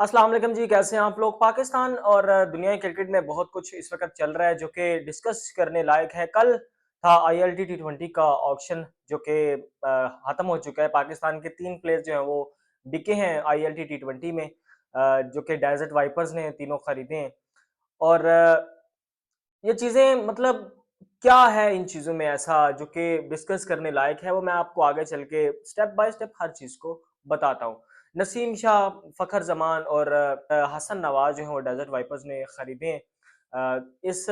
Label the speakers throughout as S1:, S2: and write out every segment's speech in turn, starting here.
S1: अस्सलाम वालेकुम जी, कैसे हैं आप लोग? पाकिस्तान और दुनिया की क्रिकेट में बहुत कुछ इस वक़्त चल रहा है जो कि डिस्कस करने लायक है। कल था आईएलटी टी20 का ऑक्शन जो कि ख़त्म हो चुका है। पाकिस्तान के 3 प्लेयर जो हैं वो बिके हैं आईएलटी टी20 में, जो कि डेज़र्ट वाइपर्स ने तीनों खरीदे हैं। और ये चीज़ें मतलब क्या है इन चीज़ों में ऐसा जो कि डिस्कस करने लायक है, वो मैं आपको आगे चल के स्टेप बाय स्टेप हर चीज़ को बताता हूँ। नसीम शाह, फ़खर ज़मान और हसन नवाज़ जो हैं वो डेज़र्ट वाइपर्स ने खरीदे हैं। इस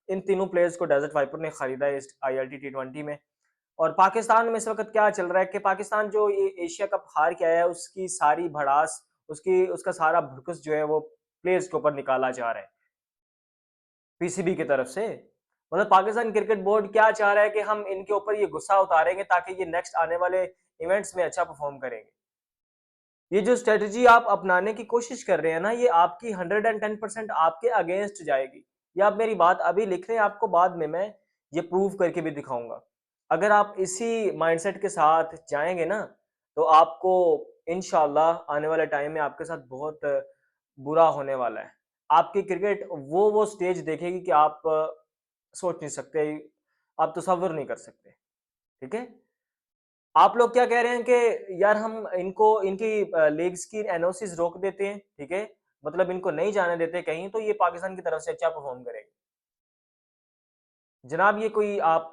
S1: इन तीनों प्लेयर्स को डेज़र्ट वाइपर ने खरीदा है इस आईएलटी टी20 में। और पाकिस्तान में इस वक़्त क्या चल रहा है कि पाकिस्तान जो ये एशिया कप हार के आया है, उसकी सारी भड़ास, उसकी उसका सारा भुरकस जो है वो प्लेयर्स के ऊपर निकाला जा रहा है। पीसीबी की तरफ से। मतलब पाकिस्तान क्रिकेट बोर्ड क्या चाह रहा है कि हम इनके ऊपर ये गुस्सा उतारेंगे ताकि ये नेक्स्ट आने वाले इवेंट्स में अच्छा परफॉर्म करेंगे। ये जो स्ट्रेटजी आप अपनाने की कोशिश कर रहे हैं ना, ये आपकी 110% आपके अगेंस्ट जाएगी। ये आप मेरी बात अभी लिख रहे हैं, आपको बाद में मैं ये प्रूव करके भी दिखाऊँगा। अगर आप इसी माइंडसेट के साथ जाएँगे ना, तो आपको इंशाअल्लाह आने वाले टाइम में आपके साथ बहुत बुरा होने वाला है। आपकी क्रिकेट वो स्टेज देखेगी कि आप सोच नहीं सकते, आप तसव्वुर नहीं कर सकते, ठीक है? आप लोग क्या कह रहे हैं कि यार हम इनको इनकी लीग्स की एनओसीज़ रोक देते हैं, ठीक है? मतलब इनको नहीं जाने देते कहीं तो ये पाकिस्तान की तरफ से अच्छा परफ़ॉर्म करेंगे। जनाब ये कोई आप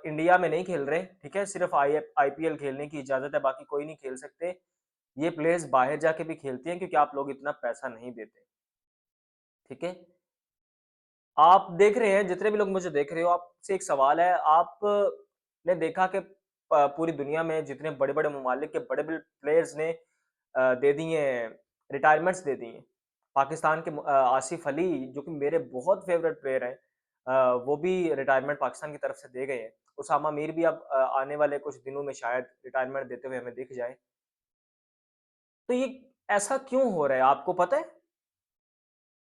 S1: इंडिया में नहीं खेल रहे, ठीक है? सिर्फ़ आईपीएल खेलने की इजाज़त है, बाकी कोई नहीं खेल सकते। ये प्लेयर्स बाहर जाके भी खेलते हैं क्योंकि आप लोग इतना पैसा नहीं देते, ठीक है? आप देख रहे हैं, जितने भी लोग मुझे देख रहे हो, आपसे एक सवाल है, आपने देखा कि पूरी दुनिया में जितने बड़े-बड़े ममालिक के बड़े-बड़े प्लेयर्स ने दे दिए हैं, रिटायरमेंट्स दे दी हैं। पाकिस्तान के आसिफ अली जो कि मेरे बहुत फ़ेवरेट प्लेयर हैं, वो भी रिटायरमेंट पाकिस्तान की तरफ से दे गए हैं। उसामा मीर भी अब आने वाले कुछ दिनों में शायद रिटायरमेंट देते हुए हमें दिख जाएँ। तो ये ऐसा क्यों हो रहा है, आपको पता है?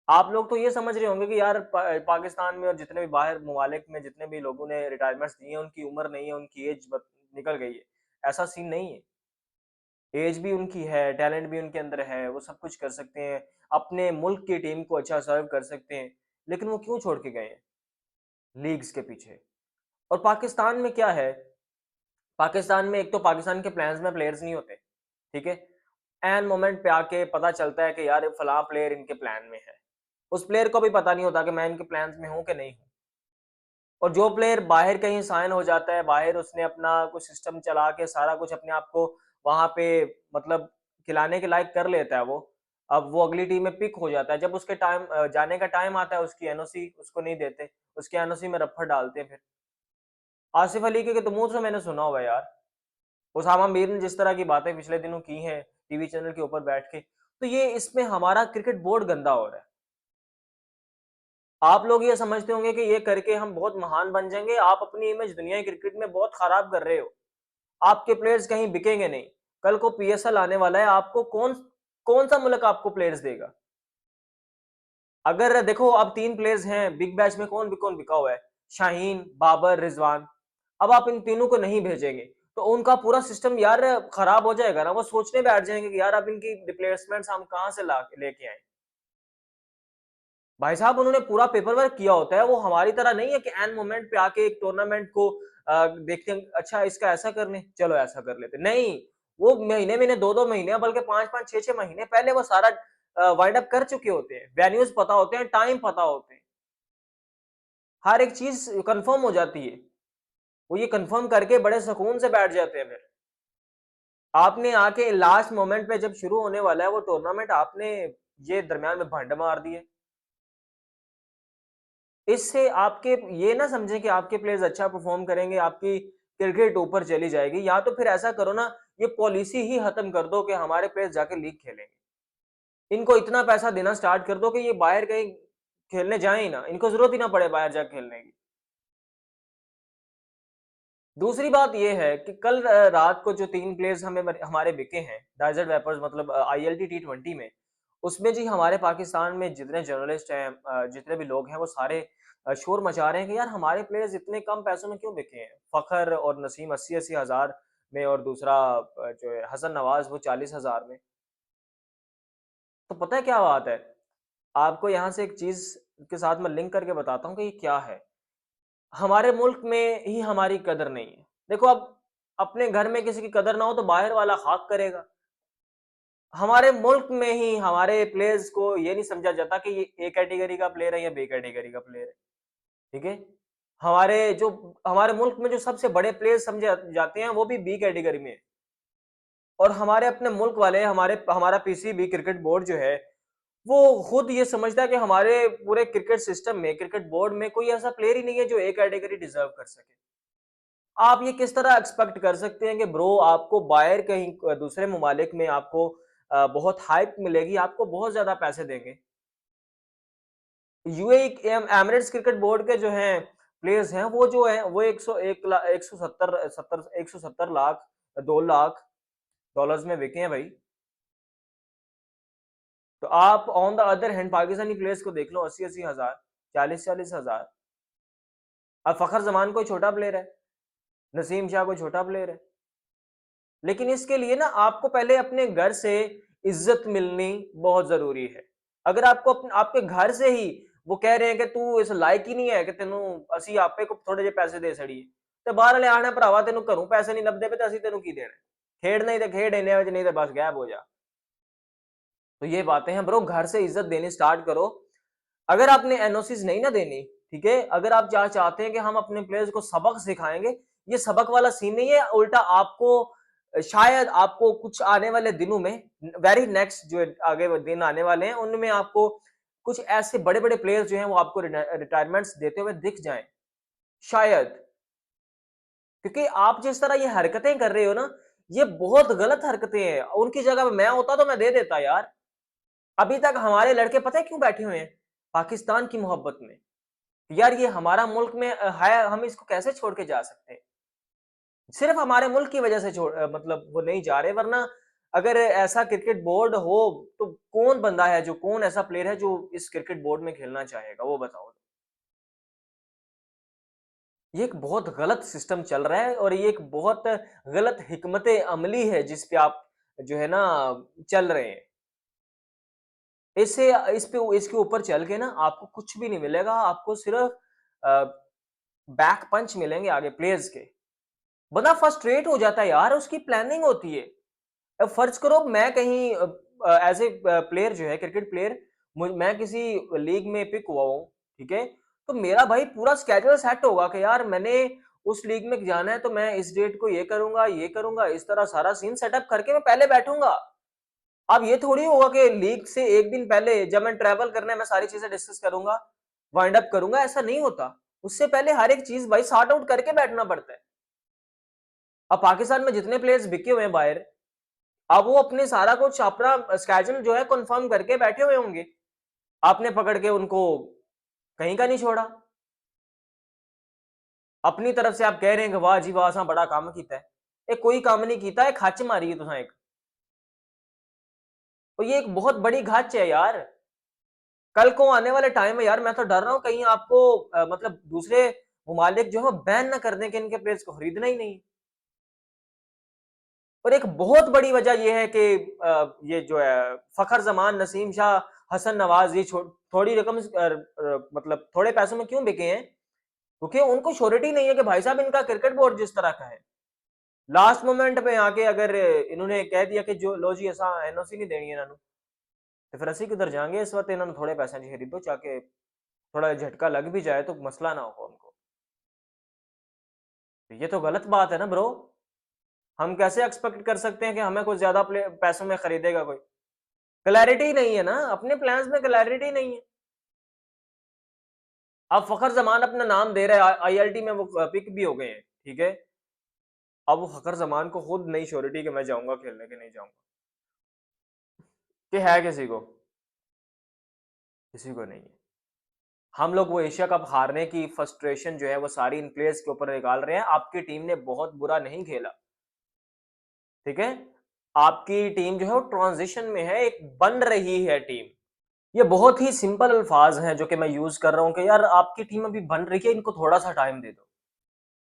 S1: आप लोग तो ये समझ रहे होंगे कि यार पाकिस्तान में और जितने भी बाहर ममालिक में जितने भी लोगों ने रिटायरमेंट्स दी हैं, उनकी उम्र नहीं है, उनकी एज निकल गई है। ऐसा सीन नहीं है। एज भी उनकी है, टैलेंट भी उनके अंदर है, वो सब कुछ कर सकते हैं, अपने मुल्क की टीम को अच्छा सर्व कर सकते हैं, लेकिन वो क्यों छोड़ के गए हैं? लीग्स के पीछे। और पाकिस्तान में क्या है, पाकिस्तान में एक तो पाकिस्तान के प्लान्स में प्लेयर्स नहीं होते, ठीक है? ऐन मोमेंट पे आके पता चलता है कि यार फलाँ प्लेयर इनके प्लान में है। उस प्लेयर को भी पता नहीं होता कि मैं इनके प्लान्स में हूँ कि नहीं हूँ। और जो प्लेयर बाहर कहीं साइन हो जाता है, बाहर उसने अपना कुछ सिस्टम चला के सारा कुछ अपने आप को वहाँ पे मतलब खिलाने के लायक कर लेता है वो। अब वो अगली टीम में पिक हो जाता है। जब उसके जाने का टाइम आता है, उसकी एनओसी उसको नहीं देते। उसकी एनओसी में रफ्फर डालते हैं फिर। आसिफ अली के तो मुँह से मैंने सुना हुआ है यार। उसामा मीर ने जिस तरह की बातें पिछले दिनों की हैं, टीवी चैनल के ऊपर बैठ के, तो ये इसमें हमारा क्रिकेट बोर्ड गंदा हो रहा है। आप लोग ये समझते होंगे कि ये करके हम बहुत महान बन जाएँगे, आप अपनी इमेज दुनिया की क्रिकेट में बहुत खराब कर रहे हो। आपके प्लेयर्स कहीं बिकेंगे नहीं। कल को पीएसएल आने वाला है, आपको कौन-सा मुल्क आपको प्लेयर्स देगा? अगर देखो अब 3 प्लेयर्स हैं, बिग बैश में कौन बिका हुआ है? शाहीन, बाबर, रिजवान। अब आप इन तीनों को नहीं भेजेंगे, तो उनका पूरा सिस्टम यार खराब हो जाएगा ना, वो सोचने बैठ जाएँगे कि यार अब इनकी रिप्लेसमेंट्स हम कहाँ से ला लेके आएँ? भाई साहब उन्होंने पूरा पेपर वर्क किया होता है, वो हमारी तरह नहीं है कि ऐन मोमेंट पे आके एक टूर्नामेंट को देखते हैं, अच्छा इसका ऐसा कर लें, चलो ऐसा कर लेते हैं। नहीं, वो महीने-महीने 2-2 महीने बल्कि 5-5 6-6 महीने पहले वो सारा वाइंड अप कर चुके होते हैं। वेन्यूज़ पता होते हैं, टाइम पता होते हैं। हर एक चीज़ कन्फर्म हो जाती है। वो ये कन्फर्म करके बड़े सुकून से बैठ जाते हैं फिर। आपने आके लास्ट मोमेंट पे जब शुरू होने वाला है वो टूर्नामेंट आपने ये दरमियान में भंड मार दिए। इससे आपके ये ना समझें कि आपके प्लेयर्स अच्छा परफॉर्म करेंगे, आपकी क्रिकेट ऊपर चली जाएगी, या तो फिर ऐसा करो ना, ये पॉलिसी ही खत्म कर दो कि हमारे प्लेयर्स जाके लीग खेलेंगे। इनको इतना पैसा देना स्टार्ट कर दो कि ये बाहर कहीं खेलने जाएँ ही ना, इनको ज़रूरत ही ना पड़े बाहर जाके खेलने की। दूसरी बात ये है कि कल रात को जो 3 प्लेयर्स हमारे बिके हैं, डेज़र्ट वेपर्स मतलब आईएलटी टी20 में, उसमें जी हमारे पाकिस्तान में जितने जर्नलिस्ट हैं, जितने भी लोग हैं, वो सारे शोर मचा रहे हैं कि यार हमारे प्लेयर्स इतने कम पैसों में क्यों बिके हैं? फ़खर और नसीम 80-80 हज़ार में और दूसरा जो है हसन नवाज़ वो 40,000 में। तो पता है क्या बात है? आपको यहाँ से एक चीज़ के साथ मैं लिंक करके बताता हूँ कि ये क्या है। हमारे मुल्क में ही हमारी कदर नहीं है। देखो अब अपने घर में किसी की कदर ना हो तो बाहर वाला खाक करेगा। हमारे मुल्क में ही हमारे प्लेयर्स को ये नहीं समझा जाता कि ये ए कैटेगरी का प्लेयर है या बी कैटेगरी का प्लेयर है, ठीक है? हमारे जो हमारे मुल्क में जो सबसे बड़े प्लेयर्स समझे जाते हैं वो भी बी कैटेगरी में है। और हमारे अपने मुल्क वाले हमारा पीसीबी क्रिकेट बोर्ड जो है, वो खुद ये समझता है कि हमारे पूरे क्रिकेट सिस्टम में, क्रिकेट बोर्ड में कोई ऐसा प्लेयर ही नहीं है जो ए कैटेगरी डिज़र्व कर सके। आप ये किस तरह एक्सपेक्ट कर सकते हैं कि ब्रो आपको बाहर कहीं दूसरे ममालिक में आपको बहुत हाइप मिलेगी, आपको बहुत ज़्यादा पैसे देंगे। यूएई एमिरेट्स क्रिकेट बोर्ड के जो हैं प्लेयर्स हैं, वो जो हैं वो 101 ला 170 लाख, 2 लाख डॉलर्स में बिके हैं भाई। तो आप on the other hand Pakistani players को देख लो 80-80 हज़ार, 40-40 हज़ार। अब फ़खर ज़मान कोई छोटा प्लेयर है, नसीम शाह कोई छोटा प्लेयर है। लेकिन इसके लिए ना आपको पहले अपने घर से इज्जत मिलनी बहुत जरूरी है। अगर आपको आपके घर से ही वो कह रहे हैं कि तू इस लायक ही नहीं है कि तेनू ਅਸੀਂ आपे को थोड़े जे पैसे दे छड़िए ਤੇ ਬਾਹਰ ਵਾਲੇ ਆਣਾ ਭਰਾਵਾ ਤੈਨੂੰ ਘਰੋਂ ਪੈਸੇ ਨਹੀਂ ਲੱਭਦੇ ਪਏ ਤੇ ਅਸੀਂ ਤੈਨੂੰ ਕੀ ਦੇਣਾ ਖੇਡਣਾ ਹੀ ਤੇ ਖੇਡ ਇੰਨੇ ਵਿੱਚ नहीं तो बस गायब हो जा। तो ये बातें हैं ब्रो, घर से इज्जत देनी स्टार्ट करो। अगर आपने एनओसीज नहीं ना देनी, ठीक है, अगर आप चाहते हैं कि हम अपने प्लेयर्स को सबक सिखाएंगे, ये सबक वाला सीन नहीं है, उल्टा आपको शायद आपको कुछ आने वाले दिनों में वेरी नेक्स्ट जो आगे दिन आने वाले हैं उनमें आपको कुछ ऐसे बड़े बड़े प्लेयर्स जो हैं वो आपको रिटायरमेंट्स देते हुए दिख जाएं शायद। क्योंकि आप जिस तरह ये हरकतें कर रहे हो ना, ये बहुत गलत हरकतें हैं। उनकी जगह पे मैं होता तो मैं दे देता यार। अभी तक हमारे लड़के पता है क्यों बैठे हुए हैं? पाकिस्तान की मोहब्बत में। यार ये हमारा मुल्क में है, हम इसको कैसे छोड़ के जा सकते हैं? सिर्फ हमारे मुल्क की वजह से मतलब वो नहीं जा रहे, वरना अगर ऐसा क्रिकेट बोर्ड हो तो कौन बंदा है जो कौन ऐसा प्लेयर है जो इस क्रिकेट बोर्ड में खेलना चाहेगा, वो बताओ। ये एक बहुत गलत सिस्टम चल रहा है और ये एक बहुत गलत हिकमत अमली है जिस पे आप जो है ना चल रहे हैं। इससे इसके ऊपर चल के ना आपको कुछ भी नहीं मिलेगा, आपको सिर्फ बैक पंच मिलेंगे आगे प्लेयर्स के। बंदा फ्रस्ट्रेट हो जाता है यार, उसकी प्लानिंग होती है। अब फर्ज करो मैं कहीं एज ए प्लेयर जो है क्रिकेट प्लेयर, मैं किसी लीग में पिक हुआ हूँ, ठीक है, तो मेरा भाई पूरा स्केड्यूल सेट होगा कि यार मैंने उस लीग में जाना है तो मैं इस डेट को ये करूंगा, इस तरह सारा सीन सेटअप करके मैं पहले बैठूंगा। अब ये थोड़ी होगा कि लीग से एक दिन पहले जब मैं ट्रैवल करना है मैं सारी चीजें डिस्कस करूंगा, वाइंड अप करूंगा, ऐसा नहीं होता। उससे पहले हर एक चीज भाई सॉर्ट आउट करके बैठना पड़ता है। अब पाकिस्तान में जितने प्लेयर्स बिके हुए हैं बाहर, अब वो अपने सारा कुछ अपना स्केड्यूल जो है कंफर्म करके बैठे हुए होंगे। आपने पकड़ के उनको कहीं का नहीं छोड़ा। अपनी तरफ से आप कह रहे हैं कि वाह जी वाह असां बड़ा काम कीता है। ये कोई काम नहीं कीता, एक खच मारी है तुसां एक। तो ये एक बहुत बड़ी घाच है यार। कल को आने वाले टाइम में यार मैं तो डर रहा हूँ कहीं आपको मतलब दूसरे ममालिक जो है बैन ना कर दें कि इनके प्लेयर्स को खरीदना ही नहीं। और एक बहुत बड़ी वजह ये है कि ये जो है फखर जमान, नसीम शाह, हसन नवाज ये थोड़ी रकम मतलब थोड़े पैसों में क्यों बिके हैं? क्योंकि उनको श्योरिटी नहीं है कि भाई साहब इनका क्रिकेट बोर्ड जिस तरह का है, लास्ट मोमेंट पे आके अगर इन्होंने कह दिया कि जो लो जी असा एनओसी नहीं देनी इन्होंने, तो फिर असी किधर जाएंगे? इस वक्त इन्होंने थोड़े पैसे च खरीदो चाके थोड़ा झटका लग भी जाए तो मसला ना हो उनको। तो ये तो गलत बात है ना ब्रो। हम कैसे एक्सपेक्ट कर सकते हैं कि हमें कुछ ज्यादा पैसों में खरीदेगा कोई? क्लैरिटी नहीं है ना, अपने प्लान्स में क्लैरिटी नहीं है। अब फखर जमान अपना नाम दे रहा है, आईएलटी में वो पिक भी हो गए हैं, ठीक है। अब वो फखर जमान को खुद नहीं श्योरिटी कि मैं जाऊंगा खेलने के नहीं जाऊंगा, कि है किसी को? किसी को नहीं है। हम लोग वो एशिया कप हारने की फ्रस्ट्रेशन जो है वो सारी इन प्लेयर्स के ऊपर निकाल रहे हैं। आपकी टीम ने बहुत बुरा नहीं खेला, ठीक है। आपकी टीम जो है वो ट्रांजिशन में है, एक बन रही है टीम। ये बहुत ही सिंपल अल्फाज हैं जो कि मैं यूज कर रहा हूं कि यार आपकी टीम अभी बन रही है, इनको थोड़ा सा टाइम दे दो।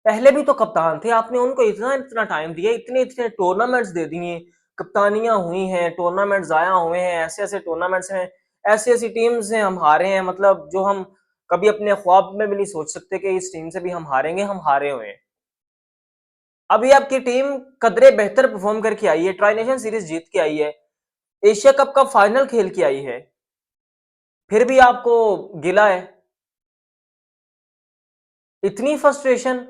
S1: पहले भी तो कप्तान थे, आपने उनको इतना इतना टाइम दिया, इतने इतने टूर्नामेंट्स दे दिए, कप्तानियां हुई हैं, टूर्नामेंट जाया हुए हैं, ऐसे ऐसे टूर्नामेंट्स हैं, ऐसी ऐसी टीम से हम हारे हैं, मतलब जो हम कभी अपने ख्वाब में भी नहीं सोच सकते कि इस टीम से भी हम हारेंगे, हम हारे हुए हैं। अभी आपकी टीम कदरे बेहतर परफॉर्म करके आई है, ट्राई नेशन सीरीज जीत के आई है, एशिया कप का फाइनल खेल के आई है, फिर भी आपको गिला है। इतनी फ्रस्ट्रेशन,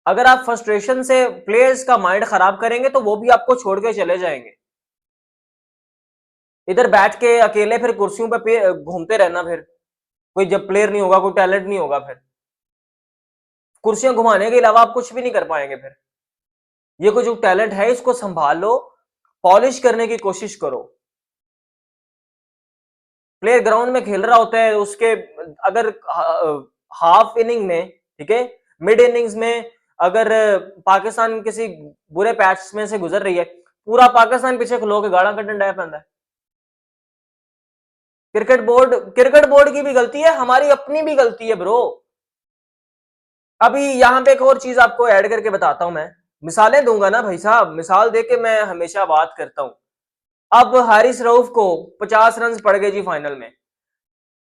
S1: अगर आप फ्रस्ट्रेशन से प्लेयर्स का माइंड खराब करेंगे तो वो भी आपको छोड़ के चले जाएंगे। इधर बैठ के अकेले फिर कुर्सियों पे घूमते रहना, फिर कोई जब प्लेयर नहीं होगा, कोई टैलेंट नहीं होगा, फिर कुर्सियां घुमाने के अलावा आप कुछ भी नहीं कर पाएंगे। फिर ये कोई जो टैलेंट है इसको संभाल लो, पॉलिश करने की कोशिश करो। प्लेयर ग्राउंड में खेल रहा होता है, उसके अगर हाफ इनिंग में, ठीक है, मिड इनिंग्स में अगर पाकिस्तान किसी बुरे पैच में से गुजर रही है, पूरा पाकिस्तान पीछे खलो के गाड़ा कटन डाय पैंदा है। क्रिकेट बोर्ड की भी गलती है, हमारी अपनी भी गलती है ब्रो। अभी यहां पे एक और चीज आपको ऐड करके बताता हूं, मैं मिसालें दूंगा ना भाई साहब, मिसाल देके मैं हमेशा बात करता हूं। अब हारिस रऊफ को 50 रन पड़ गए जी फाइनल में,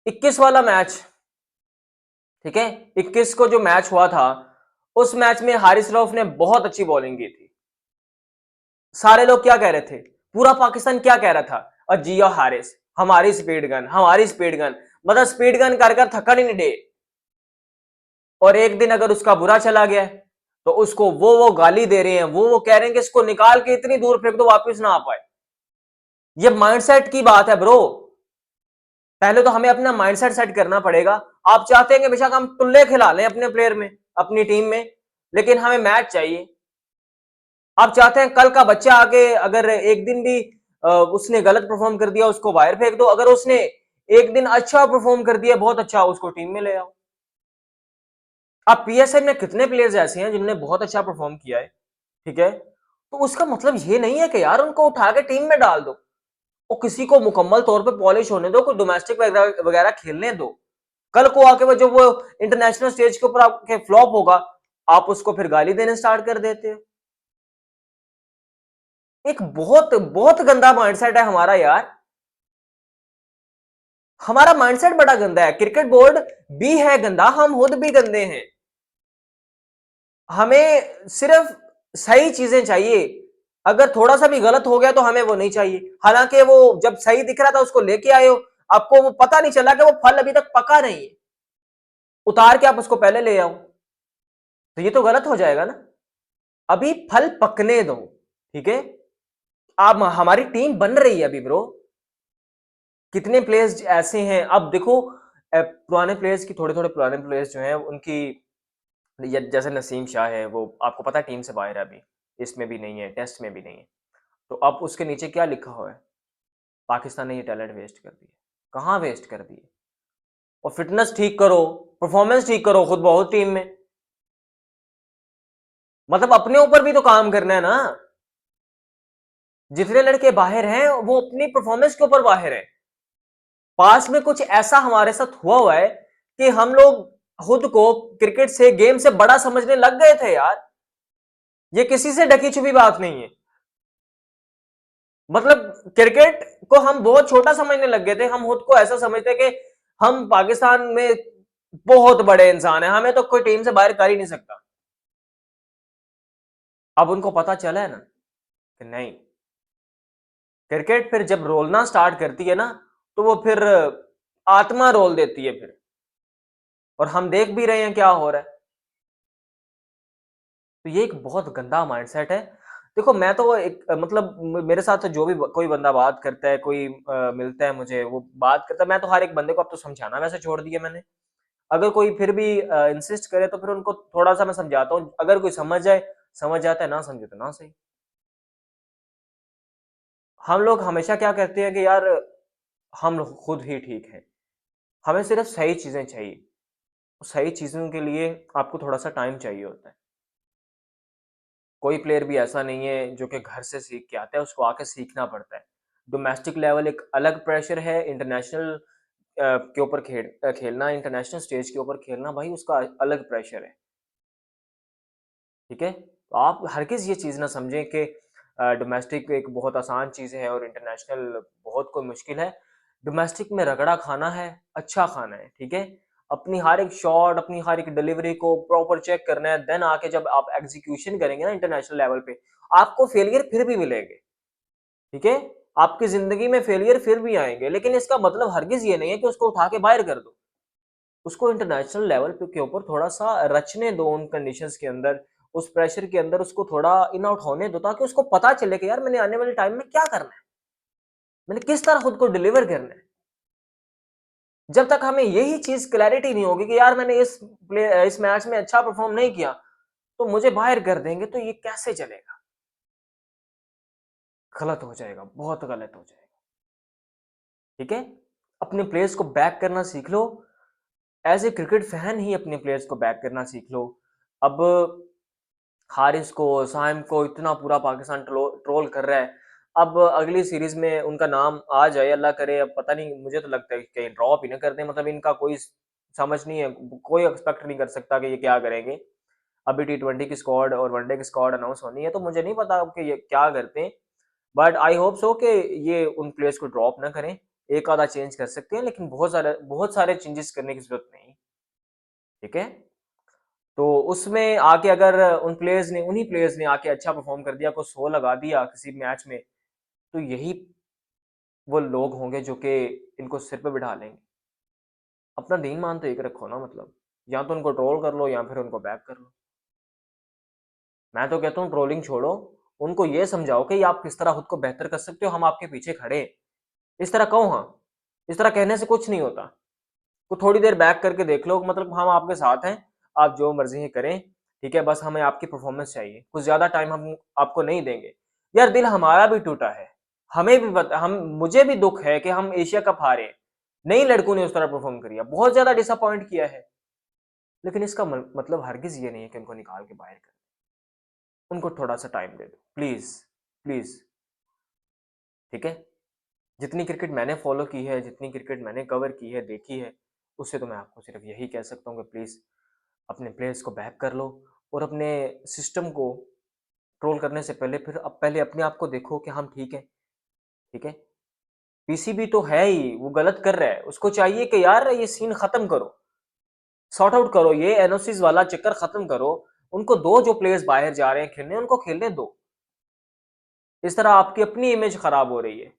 S1: 21 वाला मैच, ठीक है, 21 को जो मैच हुआ था, उस मैच में हारिस रऊफ ने बहुत अच्छी बॉलिंग की थी। सारे लोग क्या कह रहे थे, पूरा पाकिस्तान क्या कह रहा था, और जियो हारिस, हमारी स्पीड गन, हमारी स्पीड गन, मतलब स्पीड गन कर कर थकन ही नहीं डे। और एक दिन अगर उसका बुरा चला गया तो उसको वो गाली दे रहे हैं, वो कह रहे हैं कि इसको निकाल के इतनी दूर फेंक दो वापस ना आ पाए। ये माइंडसेट की बात है ब्रो। पहले तो हमें अपना माइंडसेट सेट करना पड़ेगा। आप चाहते हैं कि बेशक हम टुल्ले खिला लें अपने प्लेयर में, अपनी टीम में, लेकिन हमें मैच चाहिए। आप चाहते हैं कल का बच्चा आके अगर एक दिन भी उसने गलत परफॉर्म कर दिया उसको बाहर फेंक दो, अगर उसने एक दिन अच्छा परफॉर्म कर दिया बहुत अच्छा, उसको टीम में ले आओ। आप पीएसएल में कितने प्लेयर्स ऐसे हैं जिन्होंने बहुत अच्छा परफॉर्म किया है, ठीक है, तो उसका मतलब ये नहीं है कि यार उनको उठा के टीम में डाल दो। वो किसी को मुकम्मल तौर पे पॉलिश होने दो, कोई डोमेस्टिक वगैरह खेलने दो। कल को आके वो जो वो इंटरनेशनल स्टेज के ऊपर आपके फ्लॉप होगा, आप उसको फिर गाली देने स्टार्ट कर देते हो। एक बहुत बहुत गंदा माइंडसेट है हमारा यार, हमारा माइंडसेट बड़ा गंदा है। क्रिकेट बोर्ड भी है गंदा, हम खुद भी गंदे हैं। हमें सिर्फ सही चीजें चाहिए, अगर थोड़ा सा भी गलत हो गया तो हमें वो नहीं चाहिए। हालांकि वो जब सही दिख रहा था उसको लेके आए हो, आपको वो पता नहीं चला कि वो फल अभी तक पका नहीं है, उतार के आप उसको पहले ले आओ, तो ये तो गलत हो जाएगा ना। अभी फल पकने दो, ठीक है। आप, हमारी टीम बन रही है अभी ब्रो, कितने प्लेयर्स ऐसे हैं अब देखो, पुराने प्लेयर्स की, थोड़े थोड़े पुराने प्लेयर्स जो हैं उनकी, जैसे नसीम शाह है, वो आपको पता है टीम से बाहर है अभी, इसमें भी नहीं है, टेस्ट में भी नहीं है, तो अब उसके नीचे क्या लिखा हुआ है, पाकिस्तान ने ये टैलेंट वेस्ट कर दिए। कहाँ वेस्ट कर दिए? और फिटनेस ठीक करो, परफॉर्मेंस ठीक करो खुद बहुत टीम में, मतलब अपने ऊपर भी तो काम करना है ना। जितने लड़के बाहर हैं वो अपनी परफॉर्मेंस के ऊपर बाहर है। पास में कुछ ऐसा हमारे साथ हुआ है कि हम लोग खुद को क्रिकेट से, गेम से बड़ा समझने लग गए थे यार। ये किसी से ढकी छुपी बात नहीं है, मतलब क्रिकेट को हम बहुत छोटा समझने लग गए थे। हम खुद को ऐसा समझते कि हम पाकिस्तान में बहुत बड़े इंसान हैं, हमें तो कोई टीम से बाहर कर ही नहीं सकता। अब उनको पता चला है ना कि नहीं, क्रिकेट फिर जब रोलना स्टार्ट करती है ना, तो वो फिर आत्मा रोल देती है फिर, और हम देख भी रहे हैं क्या हो रहा है। तो ये एक बहुत गंदा माइंडसेट है। देखो मैं तो एक मतलब मेरे साथ जो भी कोई बंदा बात करता है, कोई मिलता है मुझे, वो बात करता है, मैं तो हर एक बंदे को अब तो समझाना वैसे छोड़ दिया मैंने। अगर कोई फिर भी इंसिस्ट करे तो फिर उनको थोड़ा सा मैं समझाता हूँ, अगर कोई समझ जाए समझ जाता है, ना समझे तो ना सही। हम लोग हमेशा क्या कहते हैं कि यार हम लोग खुद ही ठीक है, हमें सिर्फ सही चीजें चाहिए। सही चीजों के लिए आपको थोड़ा सा टाइम चाहिए होता है। कोई प्लेयर भी ऐसा नहीं है जो कि घर से सीख के आता है, उसको आके सीखना पड़ता है। डोमेस्टिक लेवल एक अलग प्रेशर है, इंटरनेशनल के ऊपर खेलना, इंटरनेशनल स्टेज के ऊपर खेलना, भाई उसका अलग प्रेशर है, ठीक है। तो आप हरगिज़ ये चीज़ ना समझें कि डोमेस्टिक एक बहुत आसान चीज़ है और इंटरनेशनल बहुत कोई मुश्किल है। डोमेस्टिक में रगड़ा खाना है, अच्छा खाना है, ठीक है? अपनी हर एक शॉट, अपनी हर एक डिलीवरी को प्रॉपर चेक करना है, देन आके जब आप एग्ज़ीक्यूशन करेंगे ना इंटरनेशनल लेवल पे, आपको फेलियर फिर भी मिलेंगे, ठीक है? आपकी ज़िंदगी में फेलियर फिर भी आएँगे, लेकिन इसका मतलब हरगिज़ ये नहीं है कि उसको उठा के बाहर कर दो। उसको इंटरनेशनल लेवल पे के ऊपर थोड़ा-सा रचने दो उन कंडीशंस के अंदर, उस प्रेशर के अंदर उसको थोड़ा इन आउट होने दो ताकि उसको पता चले कि यार मैंने आने वाले टाइम में क्या करना है? मैंने किस तरह खुद को डिलीवर करना है? जब तक हमें यही चीज़ क्लैरिटी नहीं होगी कि यार मैंने इस मैच में अच्छा परफ़ॉर्म नहीं किया, तो मुझे बाहर कर देंगे तो ये कैसे चलेगा? गलत हो जाएगा, बहुत गलत हो जाएगा, ठीक है? अपने प्लेयर्स को बैक करना सीख लो। एज़ ए क्रिकेट फैन ही अपने प्लेयर्स को बैक करना सीख लो। अब हारिस को, साइम को इतना पूरा पाकिस्तान ट्रोल कर रहा है। अब अगली सीरीज़ में उनका नाम आ जाए, अल्लाह करे, अब पता नहीं, मुझे तो लगता है कि कहीं ड्रॉप ही ना कर दें, मतलब इनका कोई समझ नहीं है, कोई एक्सपेक्ट नहीं कर सकता कि ये क्या करेंगे। अभी टी20 की स्क्वाड और वनडे की स्क्वाड अनाउंस होनी है, तो मुझे नहीं पता कि ये क्या करते हैं। बट आई होप सो कि ये उन प्लेयर्स को ड्रॉप ना करें। एक आधा चेंज कर सकते हैं, लेकिन बहुत सारे चेंजेस करने की ज़रूरत नहीं, ठीक है? तो उसमें आके अगर उन्हीं प्लेयर्स ने आके अच्छा परफॉर्म कर दिया, को 100 लगा दिया किसी मैच में, तो यही वो लोग होंगे जो कि इनको सिर पे बिठा लेंगे। अपना दीन ईमान तो एक रखो ना, मतलब या तो उनको ट्रोल कर लो या फिर उनको बैक कर लो। मैं तो कहता हूँ ट्रोलिंग छोड़ो, उनको ये समझाओ कि आप किस तरह खुद को बेहतर कर सकते हो, हम आपके पीछे खड़े हैं। इस तरह कहो हाँ, इस तरह कहने से कुछ नहीं होता। तो थोड़ी देर बैक करके देख लो, मतलब हम आपके साथ हैं, आप जो मर्ज़ी करें, ठीक है? बस हमें आपकी परफ़ॉर्मेंस चाहिए, कुछ ज़्यादा टाइम हम आपको नहीं देंगे। यार दिल हमारा भी टूटा है, हमें भी पता, हम मुझे भी दुःख है कि हम एशिया कप हारे, नई लड़कों ने उस तरह परफ़ॉर्म किया, बहुत ज़्यादा डिसअपॉइंट किया है, लेकिन इसका मतलब हरगिज़ ये नहीं है कि उनको निकाल के बाहर कर, उनको थोड़ा-सा टाइम दे दो, प्लीज़, प्लीज़, ठीक है? जितनी क्रिकेट मैंने फ़ॉलो की है, जितनी क्रिकेट मैंने कवर की है, देखी है, उससे तो मैं आपको सिर्फ़ यही कह सकता हूँ कि प्लीज़ अपने प्लेयर्स को बैक कर लो और अपने सिस्टम को ट्रोल करने से पहले फिर अब पहले अपने आप को देखो कि हम ठीक हैं, ठीक है? पीसीबी तो है ही, वो गलत कर रहा है, उसको चाहिए कि यार ये सीन खत्म करो, सॉर्ट आउट करो, ये एनओसीज़ वाला चक्कर खत्म करो, उनको दो, जो प्लेयर्स बाहर जा रहे हैं खेलने, उनको खेलने दो। इस तरह आपकी अपनी इमेज खराब हो रही है।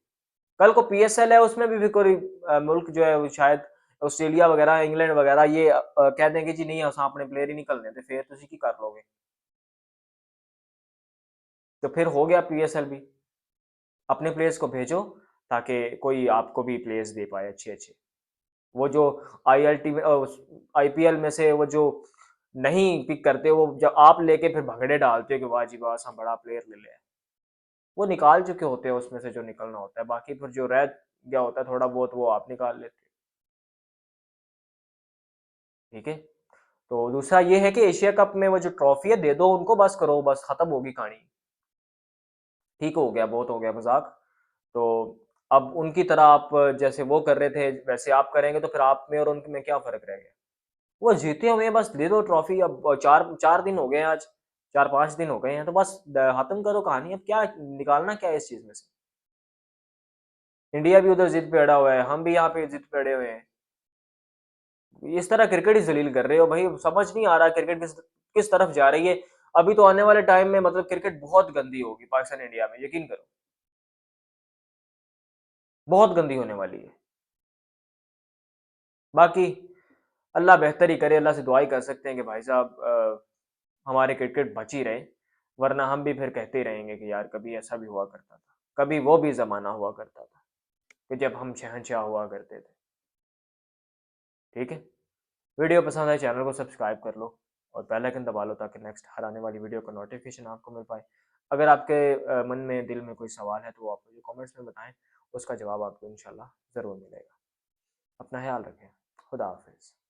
S1: कल को पीएसएल है, उसमें भी कोई मुल्क जो है वो शायद ऑस्ट्रेलिया वगैरह, इंग्लैंड वगैरह ये कह देंगे जी नहीं असां अपने प्लेयर ही निकलने ते, फिर तुसी की कर लोगे? तो फिर हो गया पीएसएल भी। अपने प्लेयर्स को भेजो ताकि कोई आपको भी प्लेयर्स दे पाए अच्छे-अच्छे। वो जो आईएलटी में आईपीएल में से वो जो नहीं पिक करते, वो जब आप लेके फिर भगड़े डालते हो कि वाह जी वाह! असां बड़ा प्लेयर ले लिया। वो निकाल चुके होते हैं उसमें से जो निकलना होता है, बाकी फिर जो रह गया होता है थोड़ा बहुत, वो आप निकाल लेते हो, ठीक है? तो दूसरा ये है कि एशिया कप में वो जो ट्रॉफी है दे दो उनको, बस करो, बस खत्म होगी कहानी। ठीक हो गया, बहुत हो गया मज़ाक। तो अब उनकी तरह आप जैसे वो कर रहे थे वैसे आप करेंगे तो फिर आप में और उनमें क्या फ़र्क रह गया? वो जीते हुए हैं, बस दे दो ट्रॉफी। अब 4 4 दिन हो गए हैं आज, 4-5 दिन हो गए हैं, तो बस खत्म करो कहानी। अब क्या निकालना क्या है इस चीज़ में से? इंडिया भी उधर ज़िद पे अड़ा हुआ है, हम भी यहाँ पे ज़िद पे अड़े हुए हैं। इस तरह क्रिकेट ही ज़लील कर रहे हो भाई, समझ नहीं आ रहा क्रिकेट किस किस तरफ जा रही है। अभी तो आने वाले टाइम में मतलब क्रिकेट बहुत गंदी होगी पाकिस्तान इंडिया में, यकीन करो, बहुत गंदी होने वाली है। बाकी अल्लाह बेहतर ही करे, अल्लाह से दुआ ही कर सकते हैं कि भाई साहब हमारी क्रिकेट बची रहे, वरना हम भी फिर कहते ही रहेंगे कि यार कभी ऐसा भी हुआ करता था, कभी वो भी ज़माना हुआ करता था कि जब हम शहंशाह हुआ करते थे, ठीक है? वीडियो पसंद आए चैनल को सब्सक्राइब कर लो और बेल आइकन दबा लो ताकि नेक्स्ट हर आने वाली वीडियो का नोटिफिकेशन आपको मिल पाए। अगर आपके मन में, दिल में कोई सवाल है तो वो आप मुझे कमेंट्स में बताएँ, उसका जवाब आपको इंशाल्लाह ज़रूर मिलेगा। अपना ख़्याल रखें। खुदा हाफ़िज़।